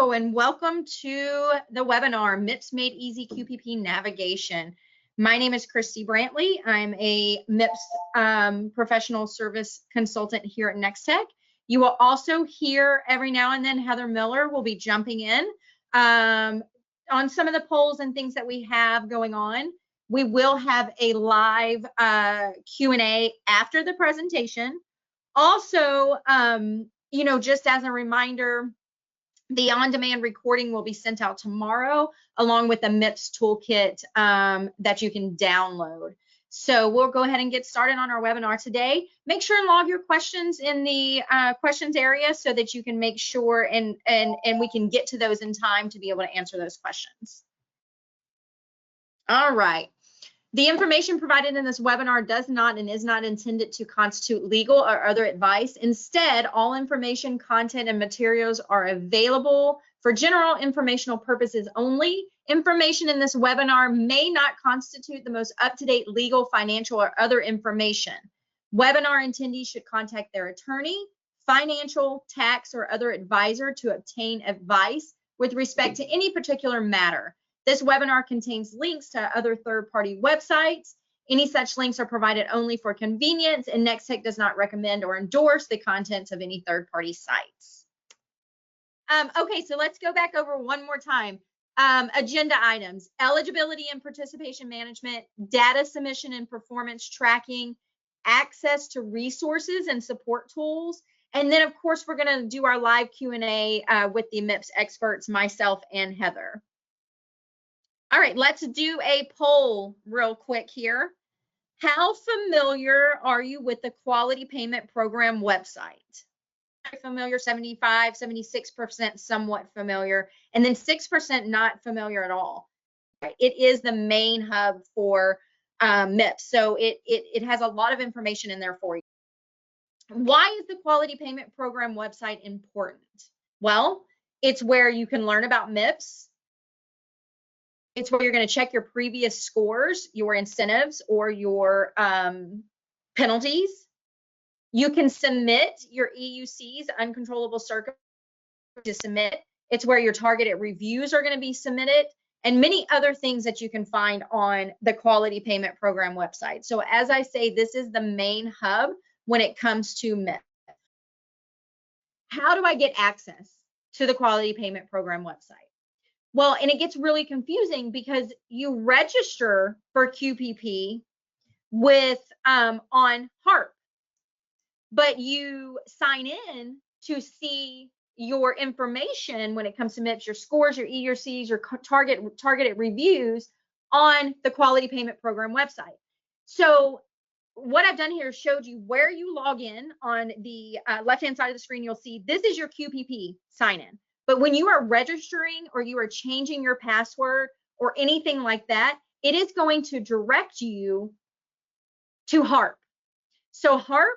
Hello and welcome to the webinar, MIPS Made Easy QPP Navigation. My name is Christy Brantley. I'm a MIPS professional service consultant here at NextTech. You will also hear every now and then Heather Miller will be jumping in on some of the polls and things that we have going on. We will have a live Q&A after the presentation. Also, just as a reminder, the on-demand recording will be sent out tomorrow, along with a MIPS toolkit that you can download. So we'll go ahead and get started on our webinar today. Make sure and log your questions in the questions area so that you can make sure and we can get to those in time to be able to answer those questions. All right. The information provided in this webinar does not and is not intended to constitute legal or other advice. Instead, all information, content, and materials are available for general informational purposes only. Information in this webinar may not constitute the most up-to-date legal, financial, or other information. Webinar attendees should contact their attorney, financial, tax, or other advisor to obtain advice with respect to any particular matter. This webinar contains links to other third-party websites. Any such links are provided only for convenience, and NextTech does not recommend or endorse the contents of any third-party sites. Okay, so let's go back over one more time. Agenda items: eligibility and participation management, data submission and performance tracking, access to resources and support tools, and then, of course, we're going to do our live Q&A with the MIPS experts, myself and Heather. All right, let's do a poll real quick here. How familiar are you with the Quality Payment Program website? Very familiar, 75, 76% somewhat familiar, and then 6% not familiar at all. It is the main hub for MIPS, so it has a lot of information in there for you. Why is the Quality Payment Program website important? Well, it's where you can learn about MIPS. It's where you're going to check your previous scores, your incentives, or your penalties. You can submit your EUCs, uncontrollable circuit, to submit. It's where your targeted reviews are going to be submitted, and many other things that you can find on the Quality Payment Program website. So as I say, this is the main hub when it comes to MIPS. How do I get access to the Quality Payment Program website? Well, and it gets really confusing because you register for QPP with on HARP, but you sign in to see your information when it comes to MIPS, your scores, your EUCs, your targeted reviews on the Quality Payment Program website. So what I've done here is showed you where you log in. On the left-hand side of the screen, you'll see this is your QPP sign-in. But when you are registering or you are changing your password or anything like that, it is going to direct you to HARP. So HARP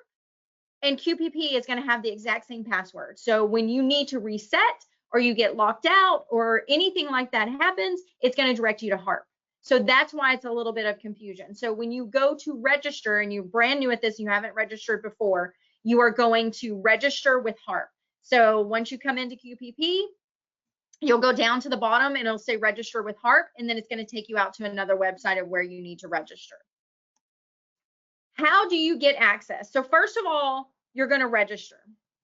and QPP is going to have the exact same password. So when you need to reset or you get locked out or anything like that happens, it's going to direct you to HARP. So that's why it's a little bit of confusion. So when you go to register and you're brand new at this, you haven't registered before, you are going to register with HARP. So once you come into QPP, you'll go down to the bottom and it'll say register with HARP, and then it's going to take you out to another website of where you need to register. How do you get access? So first of all, you're going to register.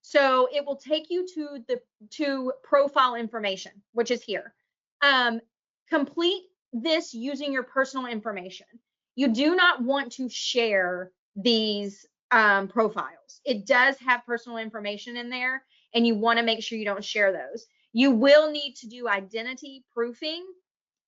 So it will take you to profile information, which is here. Complete this using your personal information. You do not want to share these profiles. It does have personal information in there, and you want to make sure you don't share those. You will need to do identity proofing,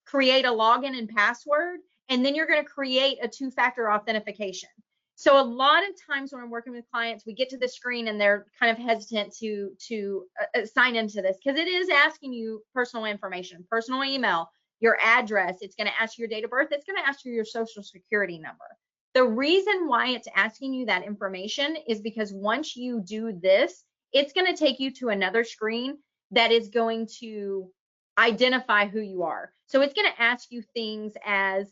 create a login and password, and then you're going to create a two-factor authentication. So a lot of times when I'm working with clients, we get to the screen and they're kind of hesitant to sign into this because it is asking you personal information, personal email, your address. It's going to ask you your date of birth. It's going to ask you your social security number. The reason why it's asking you that information is because once you do this, it's going to take you to another screen that is going to identify who you are. So it's going to ask you things as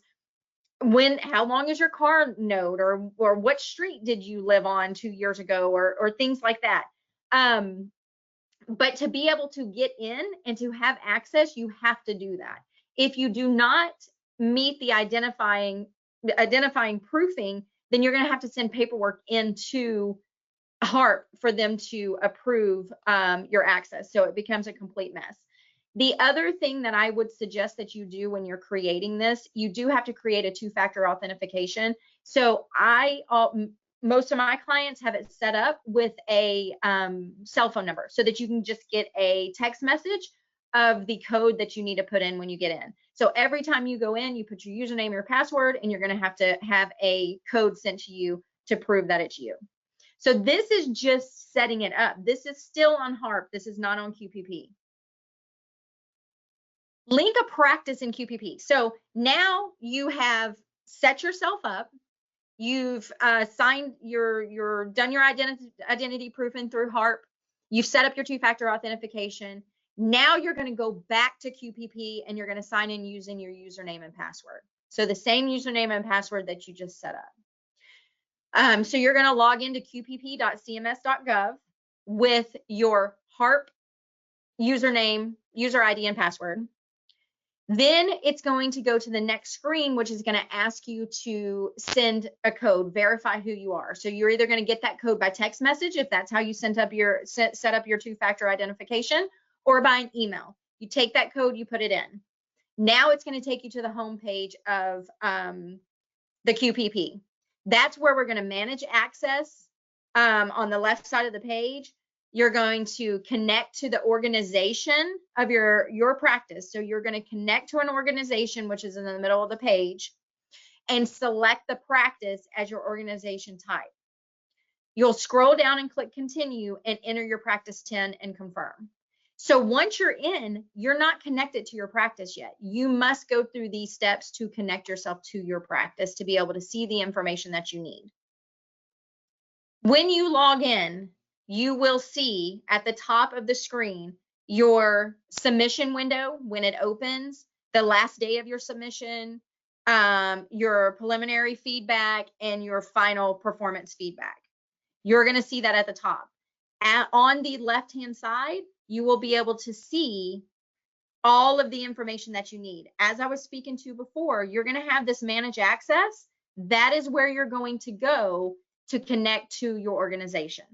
how long is your car note, or what street did you live on 2 years ago, or things like that. But to be able to get in and to have access, you have to do that. If you do not meet the identifying proofing, then you're going to have to send paperwork into HARP for them to approve your access. So it becomes a complete mess. The other thing that I would suggest that you do when you're creating this, you do have to create a two-factor authentication. So most of my clients have it set up with a cell phone number so that you can just get a text message of the code that you need to put in when you get in. So every time you go in, you put your username, your password, and you're going to have a code sent to you to prove that it's you. So this is just setting it up. This is still on HARP. This is not on QPP. Link a practice in QPP. So now you have set yourself up. You've done your identity proofing through HARP. You've set up your two-factor authentication. Now you're going to go back to QPP and you're going to sign in using your username and password. So the same username and password that you just set up. So you're going to log into qpp.cms.gov with your HARP username, user ID, and password. Then it's going to go to the next screen, which is going to ask you to send a code, verify who you are. So you're either going to get that code by text message, if that's how you set up your two-factor identification, or by an email. You take that code, you put it in. Now it's going to take you to the home page of the QPP. That's where we're going to manage access. On the left side of the page, you're going to connect to the organization of your practice. So you're going to connect to an organization, which is in the middle of the page, and select the practice as your organization type. You'll scroll down and click continue and enter your practice 10 and confirm. So once you're in, you're not connected to your practice yet. You must go through these steps to connect yourself to your practice to be able to see the information that you need. When you log in, you will see at the top of the screen your submission window when it opens, the last day of your submission, your preliminary feedback, and your final performance feedback. You're going to see that at the top. On the left-hand side, you will be able to see all of the information that you need. As I was speaking to before, you're going to have this manage access. That is where you're going to go to connect to your organization.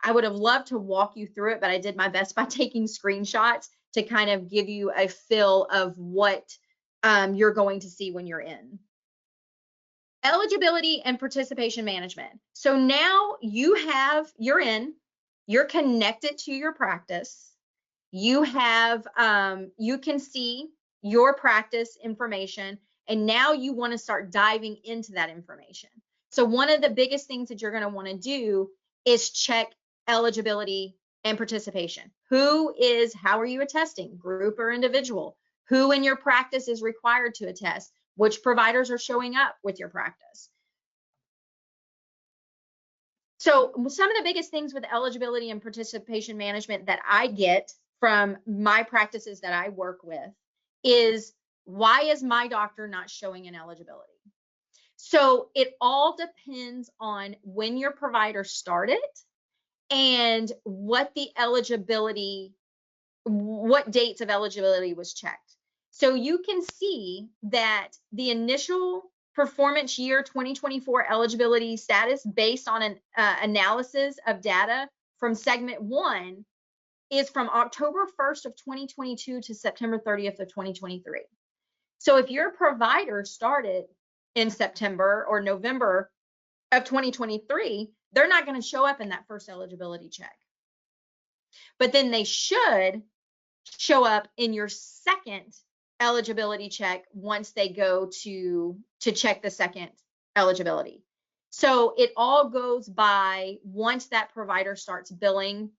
I would have loved to walk you through it, but I did my best by taking screenshots to kind of give you a feel of what you're going to see when you're in. Eligibility and Participation Management. So now you're in, you're connected to your practice. You have, you can see your practice information, and now you want to start diving into that information. So one of the biggest things that you're going to want to do is check eligibility and participation. How are you attesting, group or individual? Who in your practice is required to attest? Which providers are showing up with your practice? So some of the biggest things with eligibility and participation management that I get from my practices that I work with is, why is my doctor not showing an eligibility? So it all depends on when your provider started and what dates of eligibility was checked. So you can see that the initial performance year 2024 eligibility status based on an analysis of data from segment 1 is from October 1st of 2022 to September 30th of 2023. So if your provider started in September or November of 2023, they're not going to show up in that first eligibility check. But then they should show up in your second eligibility check once they go to check the second eligibility. So it all goes by once that provider starts billing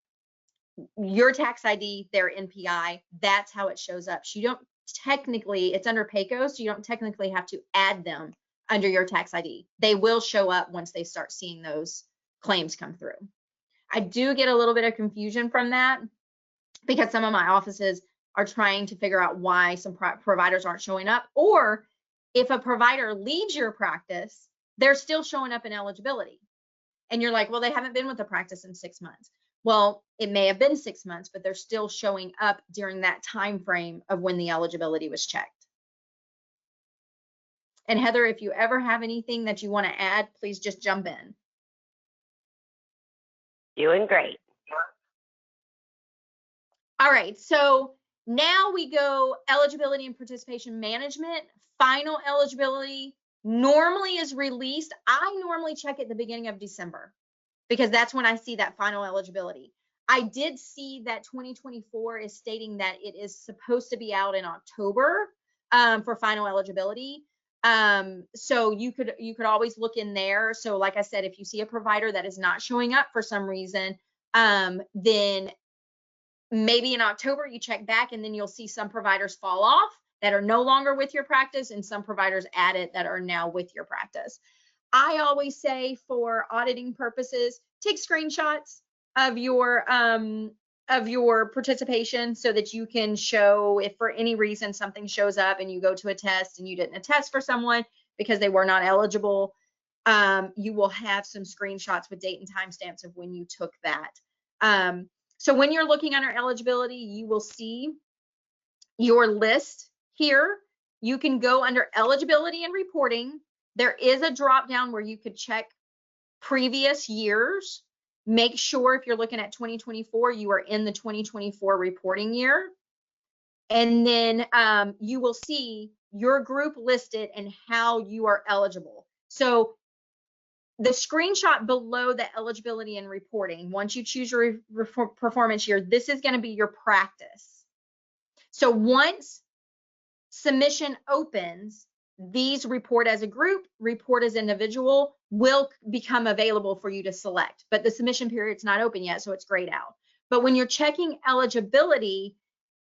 your tax ID, their NPI, that's how it shows up. So you don't technically, it's under PAYCO, so you don't technically have to add them under your tax ID. They will show up once they start seeing those claims come through. I do get a little bit of confusion from that because some of my offices are trying to figure out why some providers aren't showing up, or if a provider leaves your practice, they're still showing up in eligibility. And you're like, well, they haven't been with the practice in 6 months. Well, it may have been 6 months, but they're still showing up during that time frame of when the eligibility was checked. And Heather, if you ever have anything that you want to add, please just jump in. Doing great. All right, so now we go eligibility and participation management. Final eligibility normally is released. I normally check at the beginning of December because that's when I see that final eligibility. I did see that 2024 is stating that it is supposed to be out in October for final eligibility. So you could always look in there. So like I said, if you see a provider that is not showing up for some reason, then maybe in October you check back, and then you'll see some providers fall off that are no longer with your practice, and some providers added that are now with your practice. I always say, for auditing purposes, take screenshots of your participation so that you can show if for any reason something shows up and you go to a test and you didn't attest for someone because they were not eligible. You will have some screenshots with date and timestamps of when you took that. So when you're looking under eligibility, you will see your list here. You can go under eligibility and reporting. There is a drop down where you could check previous years. Make sure if you're looking at 2024, you are in the 2024 reporting year. And then you will see your group listed and how you are eligible. So the screenshot below the eligibility and reporting, once you choose your performance year, this is going to be your practice. So once submission opens, these report as a group, report as individual will become available for you to select, but the submission period's not open yet, so it's grayed out. But when you're checking eligibility,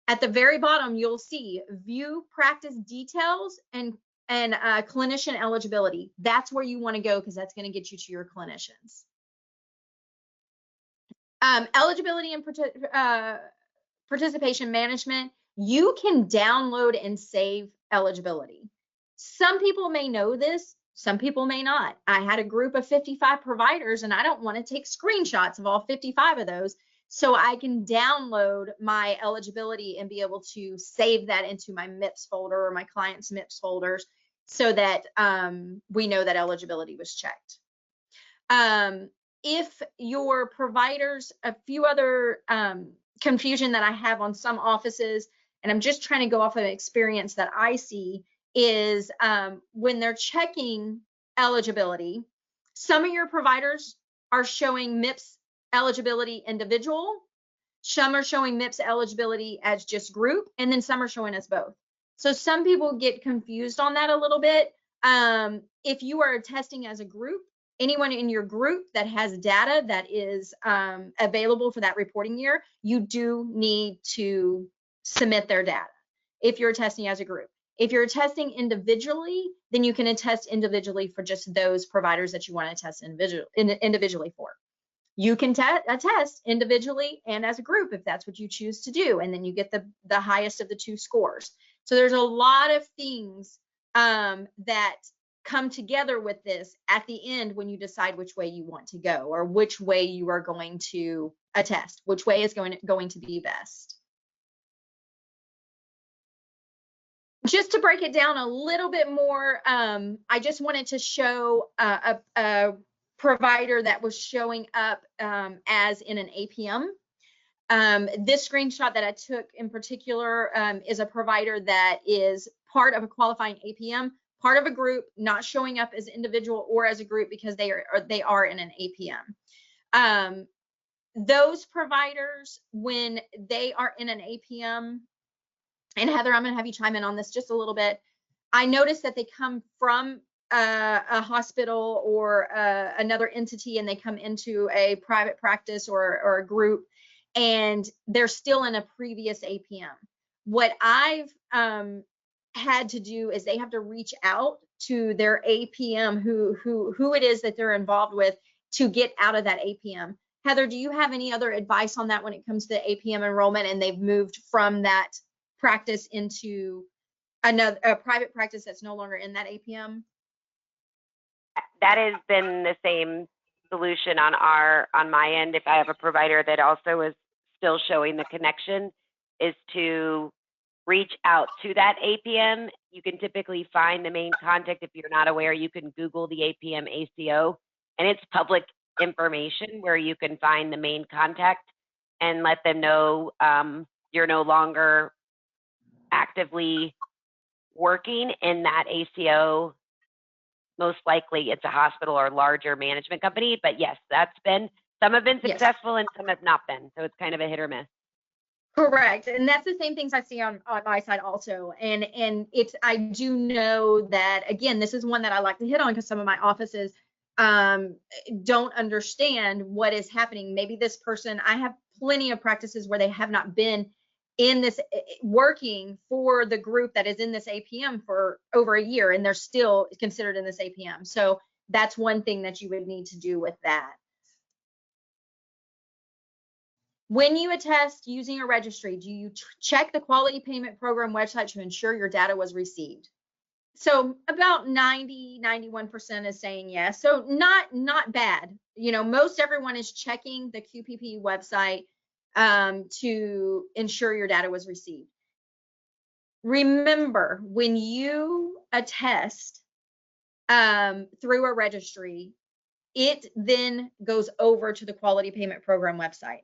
at the very bottom, you'll see view practice details and clinician eligibility. That's where you want to go because that's going to get you to your clinicians. Eligibility and participation management, you can download and save eligibility. Some people may know this, some people may not. I had a group of 55 providers and I don't want to take screenshots of all 55 of those. So I can download my eligibility and be able to save that into my MIPS folder or my client's MIPS folders so that we know that eligibility was checked. If your providers, a few other confusion that I have on some offices, and I'm just trying to go off of an experience that I see, is when they're checking eligibility, some of your providers are showing MIPS eligibility individual, some are showing MIPS eligibility as just group, and then some are showing us both. So some people get confused on that a little bit. If you are testing as a group, anyone in your group that has data that is available for that reporting year, you do need to submit their data if you're testing as a group. If you're testing individually, then you can attest individually for just those providers that you want to test individually for. You can attest individually and as a group if that's what you choose to do, and then you get the highest of the two scores. So there's a lot of things that come together with this at the end when you decide which way you want to go or which way you are going to attest, which way is going to be best. Just to break it down a little bit more, I just wanted to show a provider that was showing up as in an APM. This screenshot that I took in particular is a provider that is part of a qualifying APM, part of a group, not showing up as individual or as a group because they are in an APM. Those providers, when they are in an APM, and Heather, I'm going to have you chime in on this just a little bit. I noticed that they come from a hospital or another entity, and they come into a private practice or a group, and they're still in a previous APM. What I've had to do is they have to reach out to their APM, who it is that they're involved with, to get out of that APM. Heather, do you have any other advice on that when it comes to APM enrollment and they've moved from that practice into a private practice that's no longer in that APM? That has been the same solution on my end, if I have a provider that also is still showing the connection, is to reach out to that APM. You can typically find the main contact. If you're not aware, you can Google the APM ACO, and it's public information where you can find the main contact and let them know you're no longer actively working in that ACO. Most likely it's a hospital or larger management company, but yes, some have been successful and some have not been. So it's kind of a hit or miss. Correct. And that's the same things I see on my side also. And I do know that, again, this is one that I like to hit on because some of my offices don't understand what is happening. Maybe this person, I have plenty of practices where they have not been in this working for the group that is in this APM for over a year, and they're still considered in this APM. So that's one thing that you would need to do with that. When you attest using a registry, do you check the Quality Payment Program website to ensure your data was received? So about 91% is saying yes. So not bad. You know, most everyone is checking the QPP website to ensure your data was received. Remember, when you attest through a registry, it then goes over to the Quality Payment Program website.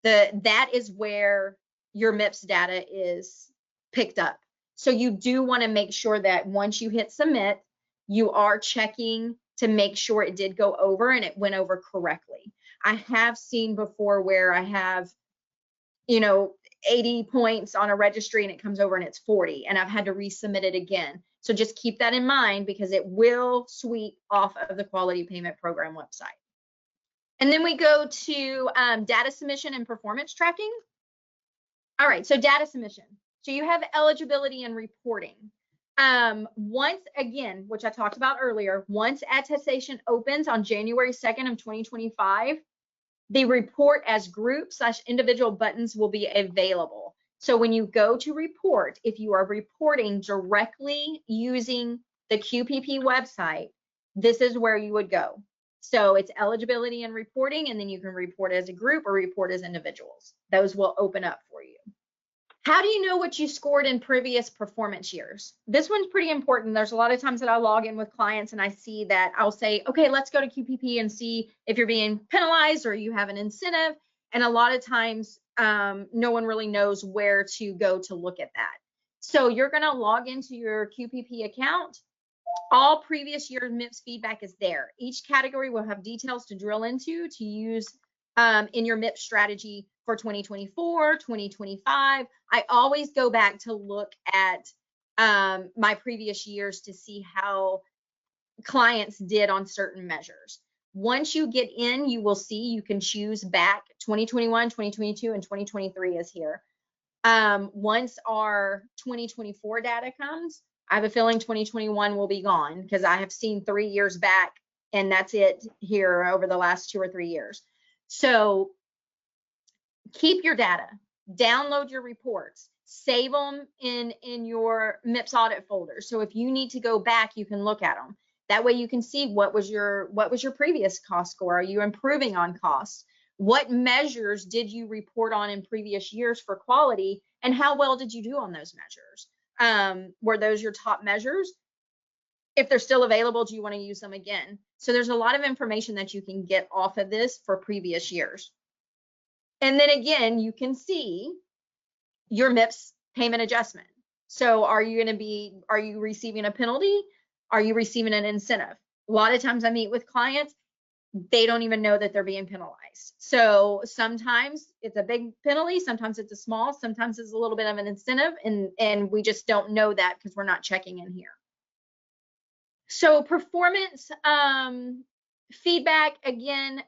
That is where your MIPS data is picked up. So you do want to make sure that once you hit submit, you are checking to make sure it did go over and it went over correctly. I have seen before where I have, 80 points on a registry and it comes over and it's 40, and I've had to resubmit it again. So just keep that in mind because it will sweep off of the Quality Payment Program website. And then we go to data submission and performance tracking. All right, so data submission. So you have eligibility and reporting. Once again, which I talked about earlier, once attestation opens on January 2nd of 2025, the report as group/individual buttons will be available. So when you go to report, if you are reporting directly using the QPP website, this is where you would go. So it's eligibility and reporting, and then you can report as a group or report as individuals. Those will open up for you. How do you know what you scored in previous performance years? This one's pretty important. There's a lot of times that I log in with clients and I see that I'll say, okay, let's go to QPP and see if you're being penalized or you have an incentive. And a lot of times, no one really knows where to go to look at that. So you're going to log into your QPP account. All previous year MIPS feedback is there. Each category will have details to drill into to use in your MIPS strategy for 2024, 2025. I always go back to look at my previous years to see how clients did on certain measures. Once you get in, you will see you can choose back 2021, 2022, and 2023 is here. Once our 2024 data comes, I have a feeling 2021 will be gone because I have seen 3 years back and that's it here over the last 2 or 3 years. So keep your data, download your reports, save them in your MIPS audit folder. So if you need to go back, you can look at them. That way you can see what was your previous cost score. Are you improving on costs? What measures did you report on in previous years for quality, and how well did you do on those measures? Were those your top measures? If they're still available, do you want to use them again? So there's a lot of information that you can get off of this for previous years. And then again, you can see your MIPS payment adjustment. So are you receiving a penalty? Are you receiving an incentive? A lot of times I meet with clients, they don't even know that they're being penalized. So sometimes it's a big penalty, sometimes it's a small, sometimes it's a little bit of an incentive, and we just don't know that because we're not checking in here. So performance feedback, again,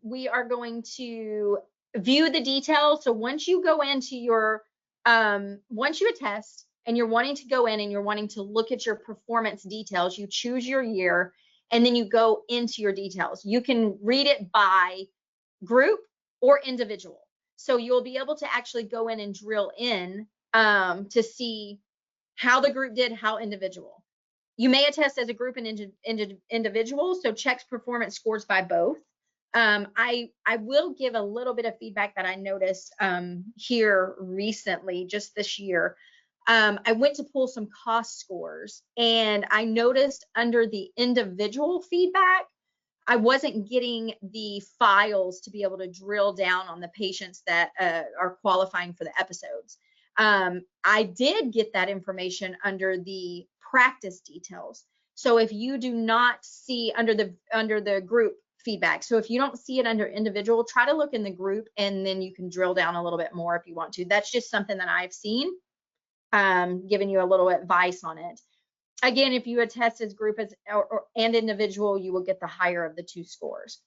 we are going to view the details. So once you go into your, once you attest and you're wanting to go in and you're wanting to look at your performance details, you choose your year and then you go into your details. You can read it by group or individual. So you'll be able to actually go in and drill in to see how the group did, how individual. You may attest as a group and individual, so checks performance scores by both. I will give a little bit of feedback that I noticed here recently, just this year. I went to pull some cost scores, and I noticed under the individual feedback, I wasn't getting the files to be able to drill down on the patients that are qualifying for the episodes. I did get that information under the practice details. So if you do not see under the group feedback, so if you don't see it under individual, try to look in the group, and then you can drill down a little bit more if you want to. That's just something that I've seen, giving you a little advice on it. Again, if you attest as group and individual, you will get the higher of the two scores.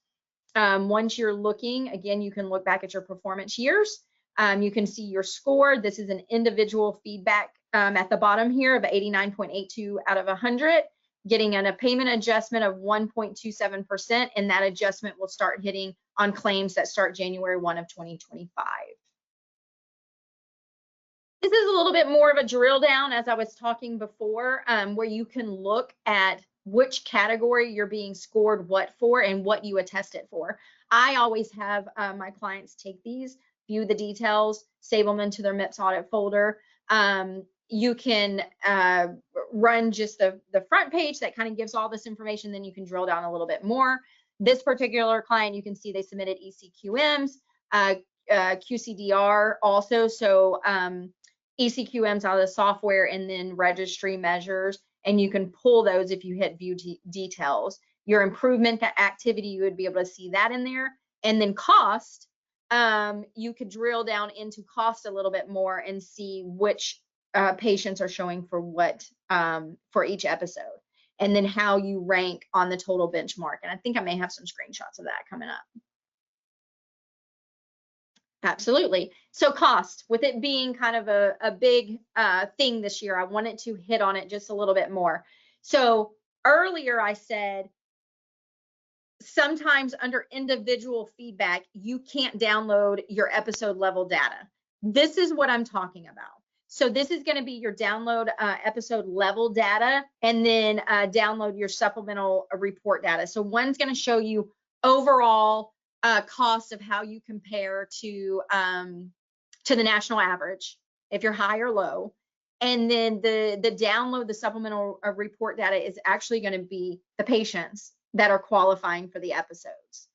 Once you're looking, again, you can look back at your performance years. You can see your score. This is an individual feedback at the bottom here of 89.82 out of 100, getting a payment adjustment of 1.27%, and that adjustment will start hitting on claims that start January 1 of 2025. This is a little bit more of a drill down, as I was talking before, where you can look at which category you're being scored what for and what you attested for. I always have my clients take these, view the details, save them into their MIPS audit folder. You can run just the front page that kind of gives all this information, then you can drill down a little bit more. This particular client, you can see they submitted ECQMs, QCDR also, so ECQMs out of the software, and then registry measures, and you can pull those if you hit view details. Your improvement activity, you would be able to see that in there. And then cost, you could drill down into cost a little bit more and see which patients are showing for what for each episode, and then how you rank on the total benchmark. And I think I may have some screenshots of that coming up. Absolutely. So cost, with it being kind of a big thing this year, I wanted to hit on it just a little bit more. So earlier I said, sometimes under individual feedback, you can't download your episode level data. This is what I'm talking about. So this is going to be your download episode level data, and then download your supplemental report data. So one's going to show you overall cost of how you compare to the national average, if you're high or low. And then the download, the supplemental report data is actually going to be the patients that are qualifying for the episodes.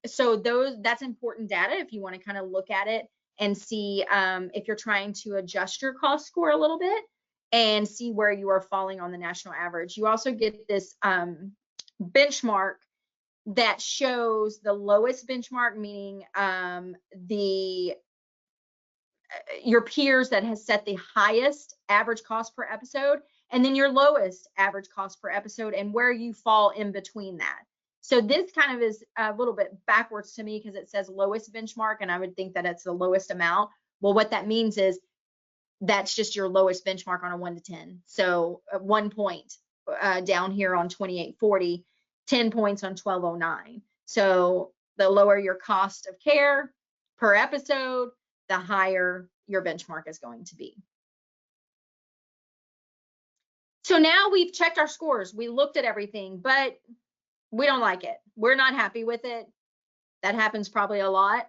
So that's important data if you want to kind of look at it and see if you're trying to adjust your cost score a little bit and see where you are falling on the national average. You also get this benchmark that shows the lowest benchmark, meaning your peers that has set the highest average cost per episode, and then your lowest average cost per episode, and where you fall in between that. So this kind of is a little bit backwards to me because it says lowest benchmark, and I would think that it's the lowest amount. Well, what that means is that's just your lowest benchmark on a 1 to 10. So 1 point down here on 2840, 10 points on 1209. So the lower your cost of care per episode, the higher your benchmark is going to be. So now we've checked our scores, we looked at everything, but we don't like it. We're not happy with it. That happens probably a lot.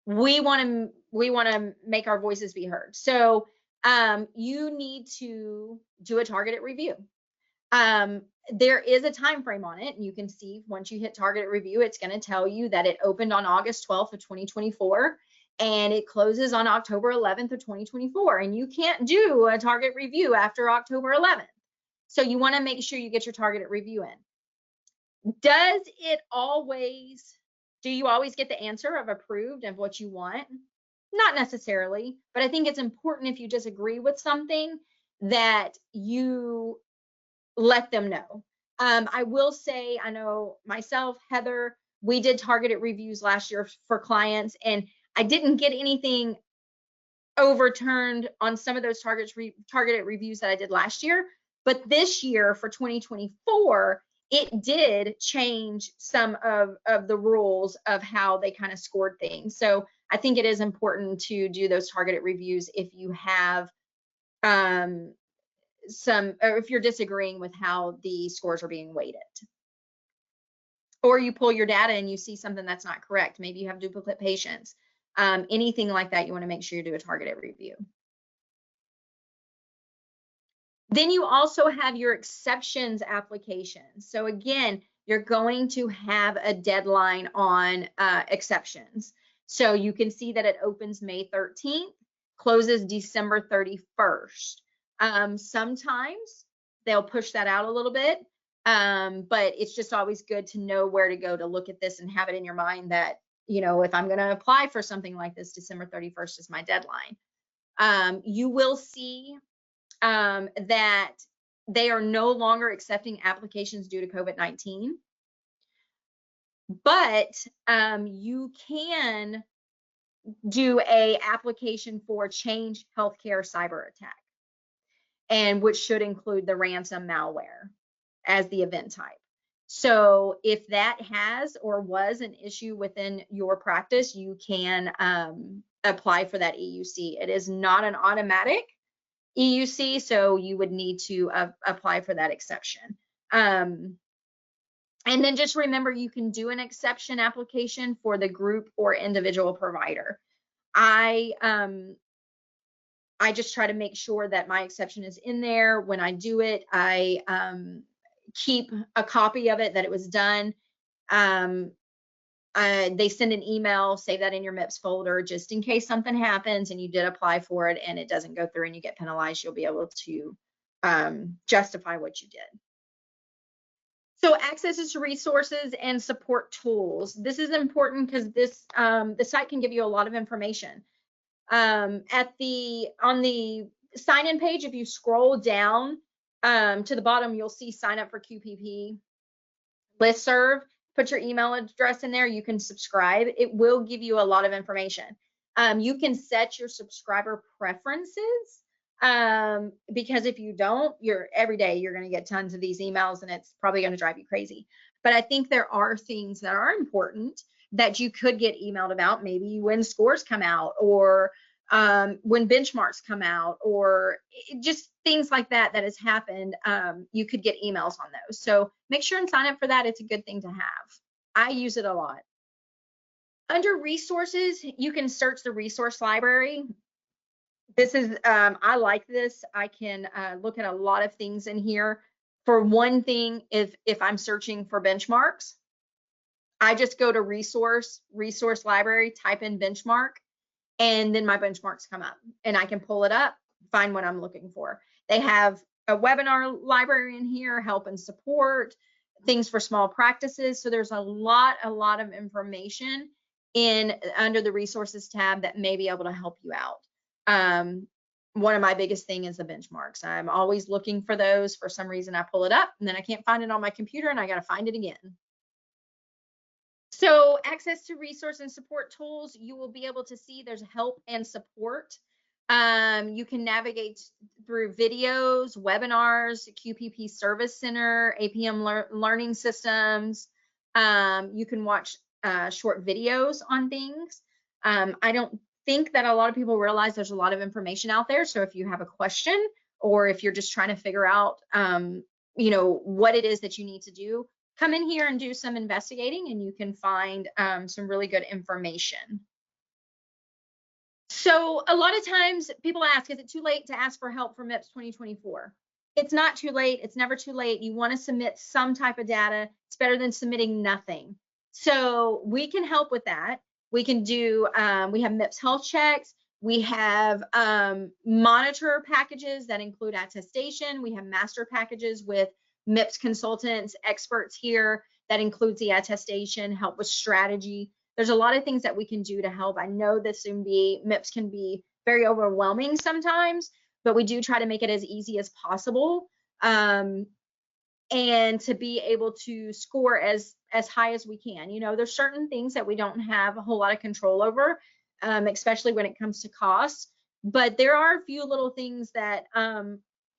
We want to make our voices be heard. So you need to do a targeted review. There is a time frame on it, and you can see once you hit targeted review, it's going to tell you that it opened on August 12th of 2024 and it closes on October 11th of 2024, and you can't do a target review after October 11th. So you want to make sure you get your targeted review in. Do you always get the answer of approved of what you want? Not necessarily, but I think it's important if you disagree with something that you let them know. I will say, I know myself, Heather, we did targeted reviews last year for clients, and I didn't get anything overturned on some of those targeted reviews that I did last year. But this year for 2024, it did change some of the rules of how they kind of scored things. So I think it is important to do those targeted reviews if you have or if you're disagreeing with how the scores are being weighted. Or you pull your data and you see something that's not correct. Maybe you have duplicate patients. Anything like that, you want to make sure you do a targeted review. Then you also have your exceptions application. So again, you're going to have a deadline on exceptions. So you can see that it opens May 13th, closes December 31st. Sometimes they'll push that out a little bit, but it's just always good to know where to go to look at this and have it in your mind that, you know, if I'm going to apply for something like this, December 31st is my deadline. You will see that they are no longer accepting applications due to COVID-19, but you can do a application for Change Healthcare cyber attack, and which should include the ransom malware as the event type. So if that has or was an issue within your practice, you can apply for that EUC. It is not an automatic EUC, so you would need to apply for that exception. And then just remember, you can do an exception application for the group or individual provider. I just try to make sure that my exception is in there. When I do it, I keep a copy of it, that it was done. They send an email, save that in your MIPS folder, just in case something happens and you did apply for it and it doesn't go through and you get penalized, you'll be able to justify what you did. So access to resources and support tools. This is important because this the site can give you a lot of information. On the sign-in page, if you scroll down to the bottom, you'll see sign up for QPP listserv. Put your email address in there. You can subscribe. It will give you a lot of information. You can set your subscriber preferences, because if you don't, every day you're going to get tons of these emails and it's probably going to drive you crazy. But I think there are things that are important that you could get emailed about, maybe when scores come out, or when benchmarks come out, or just things like that has happened. You could get emails on those. So make sure and sign up for that. It's a good thing to have. I use it a lot. Under resources, you can search the resource library. This is, I like this. I can look at a lot of things in here. For one thing, if I'm searching for benchmarks, I just go to resource library, type in benchmark, and then my benchmarks come up and I can pull it up, find what I'm looking for. They have a webinar library in here, help and support, things for small practices. So there's a lot of information under the resources tab that may be able to help you out. One of my biggest thing is the benchmarks. I'm always looking for those. For some reason, I pull it up and then I can't find it on my computer and I got to find it again. So access to resource and support tools, you will be able to see there's help and support. You can navigate through videos, webinars, QPP Service Center, APM learning systems. You can watch short videos on things. I don't think that a lot of people realize there's a lot of information out there. So if you have a question, or if you're just trying to figure out, you know, what it is that you need to do, come in here and do some investigating and you can find some really good information. So a lot of times people ask, is it too late to ask for help for MIPS 2024? It's not too late. It's never too late. You want to submit some type of data. It's better than submitting nothing. So we can help with that. We can do, we have MIPS health checks. We have monitor packages that include attestation. We have master packages with MIPS consultants, experts here that includes the attestation, help with strategy. There's a lot of things that we can do to help. I know this MIPS can be very overwhelming sometimes, but we do try to make it as easy as possible, and to be able to score as high as we can. You know, there's certain things that we don't have a whole lot of control over, especially when it comes to cost, but there are a few little things that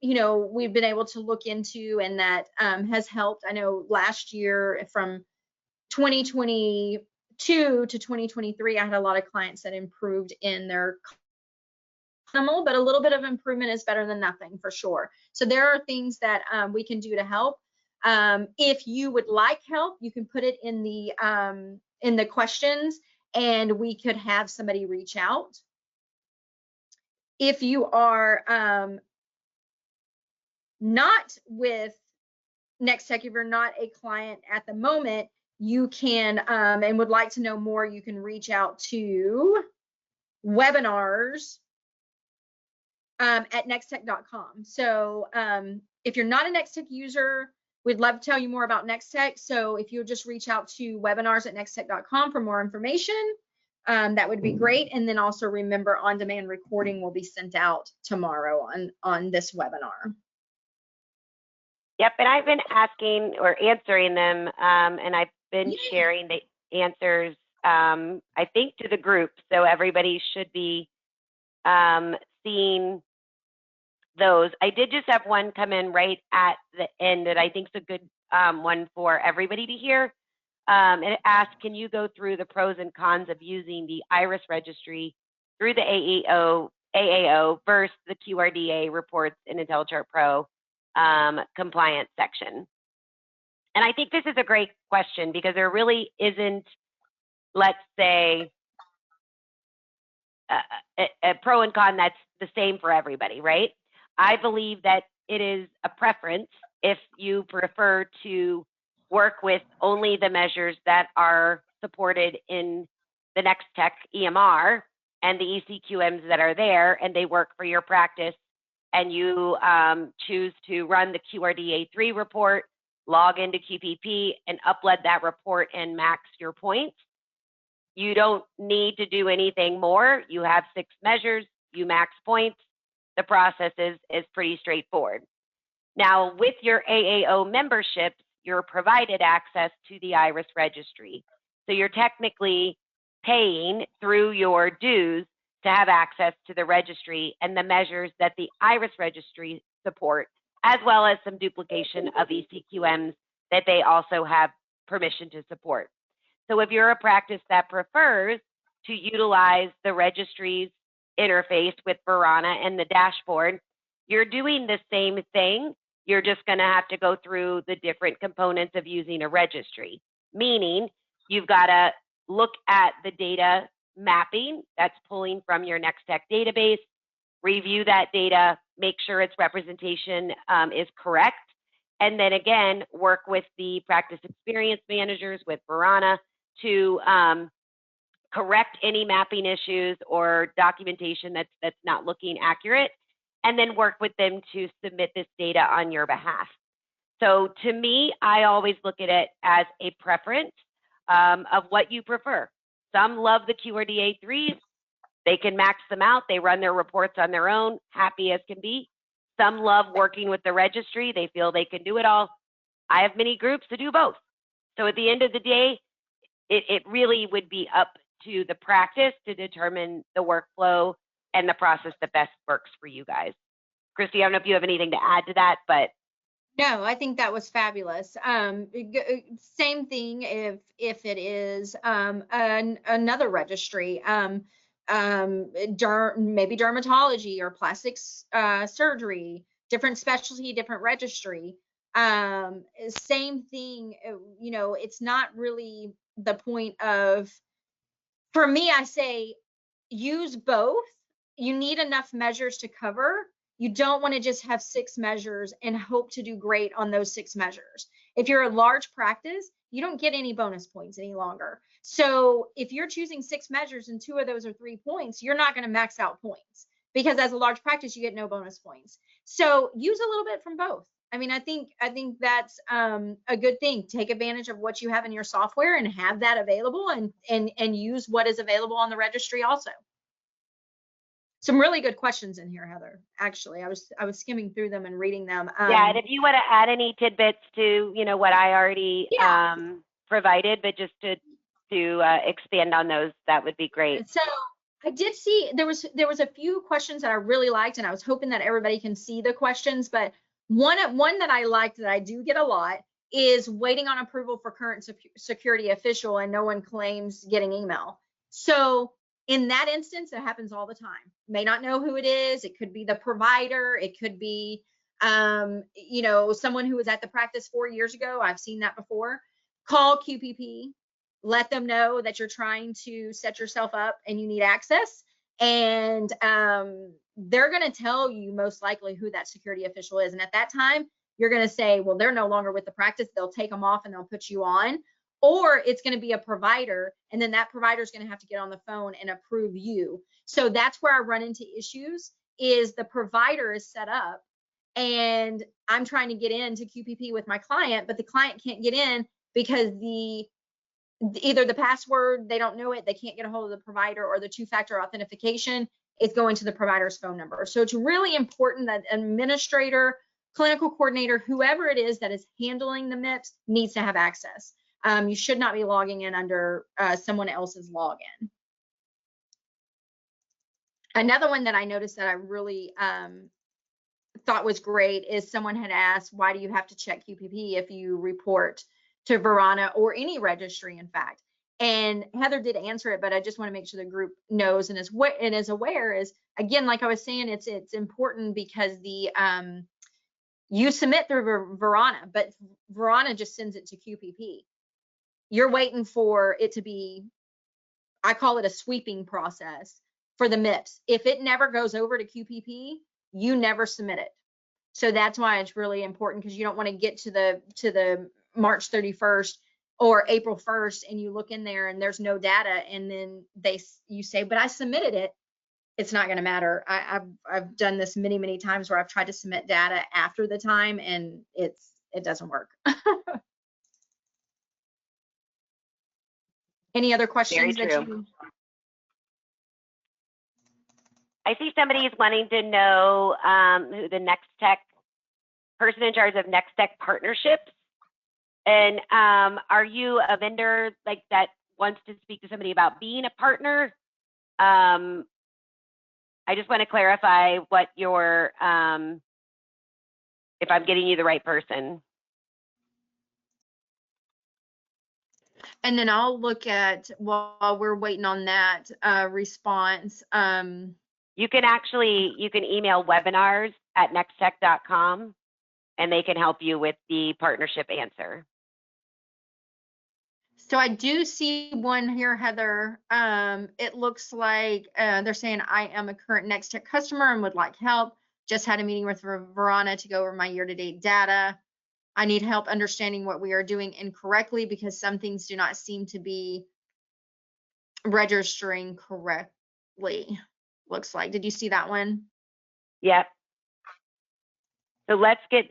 you know, we've been able to look into and that has helped. I know last year from 2022 to 2023, I had a lot of clients that improved in their minimal, but a little bit of improvement is better than nothing for sure. So there are things that we can do to help. If you would like help, you can put it in the questions, and we could have somebody reach out. If you are not with NextTech, if you're not a client at the moment, you can and would like to know more, you can reach out to webinars at nexttech.com. So if you're not a NextTech user, we'd love to tell you more about NextTech. So if you'll just reach out to webinars at nexttech.com for more information, that would be great. And then also remember, on-demand recording will be sent out tomorrow on this webinar. Yep, and I've been asking or answering them, and I've been sharing the answers, I think, to the group. So everybody should be seeing those. I did just have one come in right at the end that I think is a good one for everybody to hear. And it asked, can you go through the pros and cons of using the IRIS registry through the AAO versus the QRDA reports in IntelliChart Pro compliance section? And I think this is a great question because there really isn't, let's say, a pro and con that's the same for everybody, right? I believe that it is a preference if you prefer to work with only the measures that are supported in the NextTech EMR and the ECQMs that are there, and they work for your practice, and you choose to run the QRDA3 report, log into QPP, and upload that report and max your points. You don't need to do anything more. You have 6 measures, you max points. The process is pretty straightforward. Now, with your AAO membership, you're provided access to the IRIS registry. So you're technically paying through your dues to have access to the registry and the measures that the IRIS registry support, as well as some duplication of ECQMs that they also have permission to support. So if you're a practice that prefers to utilize the registry's interface with Verana and the dashboard, you're doing the same thing. You're just going to have to go through the different components of using a registry, meaning you've got to look at the data mapping that's pulling from your NextTech database, review that data, make sure its representation is correct, and then again, work with the practice experience managers with Verana to correct any mapping issues or documentation that's not looking accurate, and then work with them to submit this data on your behalf. So to me, I always look at it as a preference of what you prefer. Some love the QRDA3s. They can max them out. They run their reports on their own, happy as can be. Some love working with the registry. They feel they can do it all. I have many groups to do both. So at the end of the day, it really would be up to the practice to determine the workflow and the process that best works for you guys. Christy, I don't know if you have anything to add to that, but. No, I think that was fabulous. Same thing if it is another registry, maybe dermatology or plastics surgery, different specialty, different registry. Same thing, you know, it's not really the point of, for me, I say use both. You need enough measures to cover. You don't want to just have 6 measures and hope to do great on those 6 measures. If you're a large practice, you don't get any bonus points any longer. So if you're choosing 6 measures and 2 of those are 3 points, you're not going to max out points, because as a large practice, you get no bonus points. So use a little bit from both. I mean, I think that's a good thing. Take advantage of what you have in your software and have that available, and use what is available on the registry also. Some really good questions in here, Heather. Actually, I was skimming through them and reading them. Yeah, and if you want to add any tidbits to, you know, what I already provided, but just to expand on those, that would be great. So I did see there was a few questions that I really liked, and I was hoping that everybody can see the questions. But one that I liked that I do get a lot is waiting on approval for current security official, and no one claims getting email. So in that instance, it happens all the time. may not know who it is. It could be the provider. It could be, you know, someone who was at the practice 4 years ago. I've seen that before. Call QPP, let them know that you're trying to set yourself up and you need access. And they're going to tell you most likely who that security official is. And at that time, you're going to say, well, they're no longer with the practice. They'll take them off and they'll put you on. Or it's going to be a provider, and then that provider is going to have to get on the phone and approve you. So that's where I run into issues, is the provider is set up and I'm trying to get into QPP with my client, but the client can't get in because either the password, they don't know it, they can't get a hold of the provider, or the two-factor authentication is going to the provider's phone number. So it's really important that administrator, clinical coordinator, whoever it is that is handling the MIPS needs to have access. You should not be logging in under someone else's login. Another one that I noticed that I really thought was great is someone had asked, why do you have to check QPP if you report to Verana or any registry, in fact? And Heather did answer it, but I just want to make sure the group knows and is aware. Is, again, like I was saying, it's important because the you submit through Verana, but Verana just sends it to QPP. You're waiting for it to be, I call it a sweeping process for the MIPS. If it never goes over to QPP, you never submit it. So that's why it's really important, because you don't want to get to the March 31st or April 1st and you look in there and there's no data, and then you say, but I submitted it. It's not going to matter. I've done this many times where I've tried to submit data after the time and it doesn't work. Any other questions? Very true. I see somebody is wanting to know who the Next Tech person in charge of Next Tech partnerships. And are you a vendor like that wants to speak to somebody about being a partner? I just want to clarify what your, if I'm getting you the right person. And then I'll look at, while we're waiting on that response. You can email webinars@nexttech.com and they can help you with the partnership answer. So I do see one here, Heather. It looks like they're saying, I am a current Next Tech customer and would like help. Just had a meeting with Verana to go over my year-to-date data. I need help understanding what we are doing incorrectly because some things do not seem to be registering correctly. Looks like. Did you see that one? Yep. So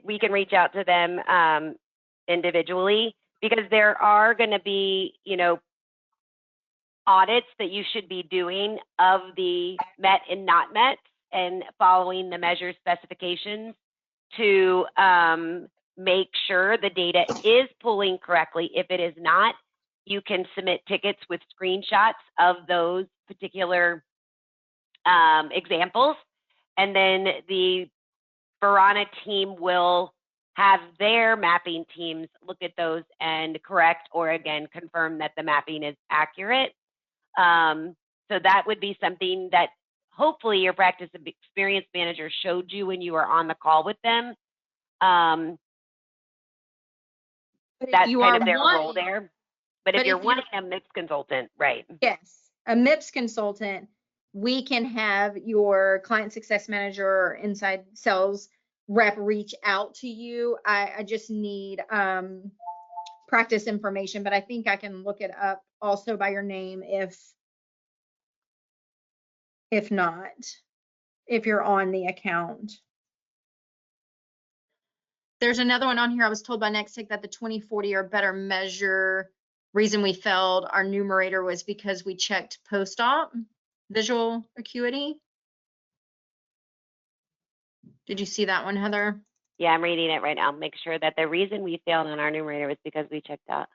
we can reach out to them individually, because there are going to be, audits that you should be doing of the met and not met, and following the measure specifications to make sure the data is pulling correctly. If it is not, you can submit tickets with screenshots of those particular examples, and then the Verana team will have their mapping teams look at those and correct, or again, confirm that the mapping is accurate. So that would be something that hopefully your practice experience manager showed you when you were on the call with them. That's kind of their role there. But if you're wanting a MIPS consultant, right? Yes, a MIPS consultant, we can have your client success manager or inside sales rep reach out to you. I just need practice information, but I think I can look it up also by your name if not, if you're on the account. There's another one on here. I was told by Next Tech that the 2040 or better measure reason we failed our numerator was because we checked post-op visual acuity. Did you see that one, Heather? Yeah, I'm reading it right now. Make sure that the reason we failed on our numerator was because we checked out.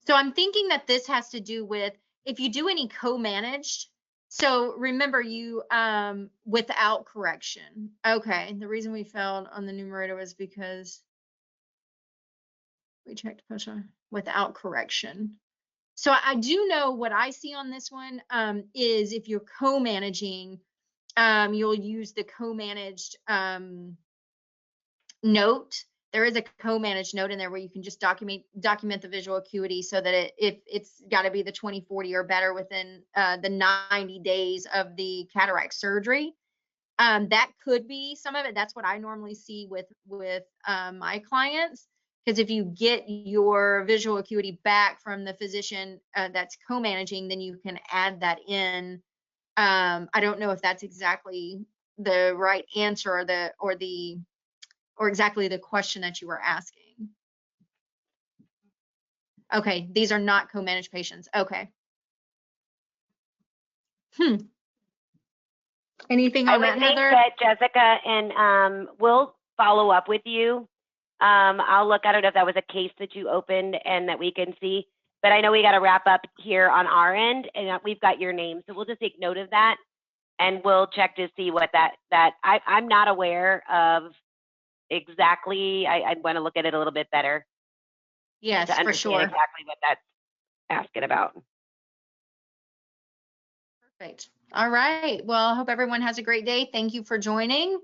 So I'm thinking that this has to do with if you do any co-managed. So remember, you without correction. Okay, the reason we failed on the numerator was because we checked post-op without correction. So I do know what I see on this one is if you're co-managing, you'll use the co-managed note. There is a co-managed note in there where you can just document the visual acuity so that if it's got to be the 20/40 or better within the 90 days of the cataract surgery. That could be some of it. That's what I normally see with my clients, because if you get your visual acuity back from the physician that's co-managing, then you can add that in. I don't know if that's exactly the right answer or exactly the question that you were asking. Okay, these are not co-managed patients. Okay. Anything on that, Heather? I would think that Jessica and we'll follow up with you. I'll look. I don't know if that was a case that you opened and that we can see, but I know we got to wrap up here on our end, and we've got your name, so we'll just take note of that, and we'll check to see what I'm not aware of exactly. I want to look at it a little bit better. Yes, to for understand sure. exactly what that's asking about. Perfect. All right. Well, I hope everyone has a great day. Thank you for joining.